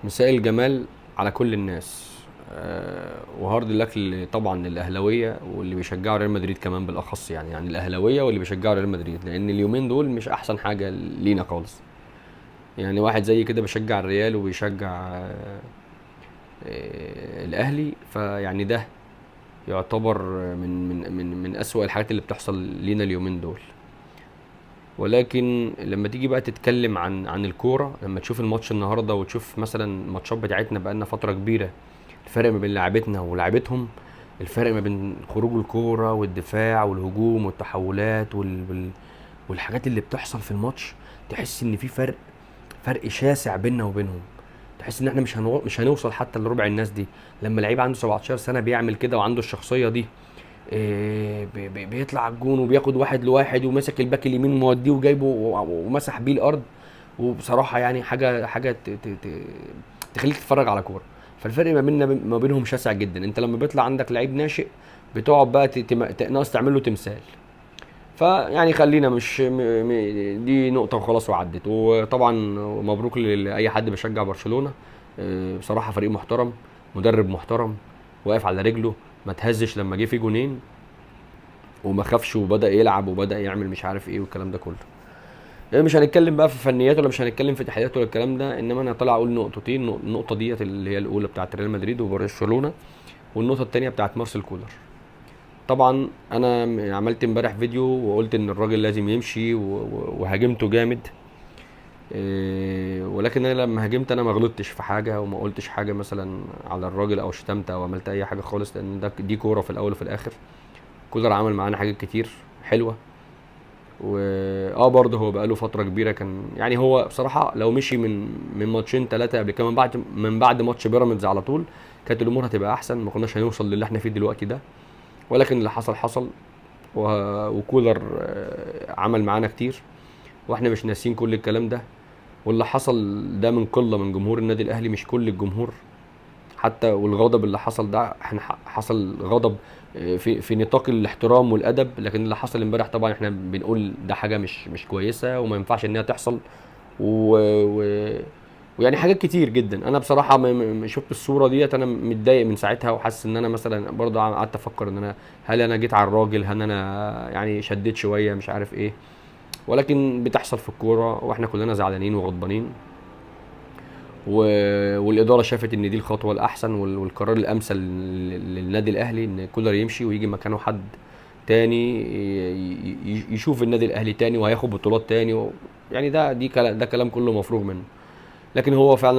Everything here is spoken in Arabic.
مساء الجمال على كل الناس. وهارد لك طبعا الاهلاويه واللي بيشجعوا ريال مدريد كمان بالاخص، يعني الاهلاويه واللي بيشجعوا ريال مدريد، لان اليومين دول مش احسن حاجه لينا خالص. يعني واحد زي كده بيشجع الريال وبيشجع الاهلي، فيعني ده يعتبر من اسوأ الحاجات اللي بتحصل لينا اليومين دول. ولكن لما تيجي بقى تتكلم عن الكوره، لما تشوف الماتش النهارده وتشوف مثلا الماتشات بتاعتنا بقالنا فتره كبيره، الفرق ما بين لعبتنا ولعبتهم، الفرق ما بين خروج الكوره والدفاع والهجوم والتحولات والحاجات اللي بتحصل في الماتش، تحس ان في فرق شاسع بيننا وبينهم. تحس ان احنا مش هنوصل حتى لربع الناس دي. لما لعيب عنده 17 سنه بيعمل كده وعنده الشخصيه دي، بيطلع على الجون وبياخد واحد لواحد وماسك الباك اليمين موديه وجايبه ومسح بيه الارض. وبصراحه يعني حاجه تخليك تتفرج على كوره. فالفرق ما بيننا ما بينهم شاسع جدا. انت لما بيطلع عندك لعيب ناشئ، بتقعد بقى ناقص تعمل له تمثال. فيعني خلينا مش دي نقطه وخلاص وعدت. وطبعا مبروك لاي حد بيشجع برشلونه. بصراحه فريق محترم، مدرب محترم، واقف على رجله، ما تهزش لما جه في جونين وما خافش وبدا يلعب وبدا يعمل مش عارف ايه والكلام ده كله. يعني مش هنتكلم بقى في فنيات ولا مش هنتكلم في تحليلات ولا الكلام ده، انما انا طالع اقول نقطتين. النقطه ديت اللي هي الاولى بتاعت ريال مدريد وبرشلونه، والنقطه الثانيه بتاعت مارسيل كولر. طبعا انا عملت امبارح فيديو وقلت ان الراجل لازم يمشي وهاجمته جامد. ولكن انا لما هاجمت انا ما غلطتش في حاجه وما قلتش حاجه مثلا على الراجل او شتمت او عملت اي حاجه خالص، لان دي كوره في الاول وفي الاخر. كولر عمل معانا حاجات كتير حلوه. برضه هو بقاله فتره كبيره كان، يعني هو بصراحه لو مشي من ماتشين ثلاثه قبل كده، من بعد ماتش بيراميدز على طول، كانت الامور هتبقى احسن، ما كناش هنوصل للي احنا فيه دلوقتي ده. ولكن اللي حصل حصل. وكولر عمل معانا كتير، واحنا مش ناسيين كل الكلام ده. واللي حصل ده من قله من جمهور النادي الاهلي، مش كل الجمهور حتى. والغضب اللي حصل ده احنا حصل غضب في نطاق الاحترام والادب. لكن اللي حصل امبارح طبعا احنا بنقول ده حاجه مش كويسه وما ينفعش ان هي تحصل. و... و... ويعني حاجات كتير جدا. انا بصراحه شفت الصوره ديت انا متضايق من ساعتها، وحاسس ان انا مثلا برضه قعدت افكر ان انا، هل انا جيت على الراجل، هل انا يعني شديت شويه مش عارف ايه. ولكن بتحصل في الكوره واحنا كلنا زعلانين وغضبانين. والاداره شافت ان دي الخطوه الاحسن والقرار الامثل للنادي الاهلي، ان كولر يمشي ويجي مكانه حد تاني يشوف النادي الاهلي تاني وهياخد بطولات تاني يعني ده كلام كله مفروغ منه. لكن هو فعلا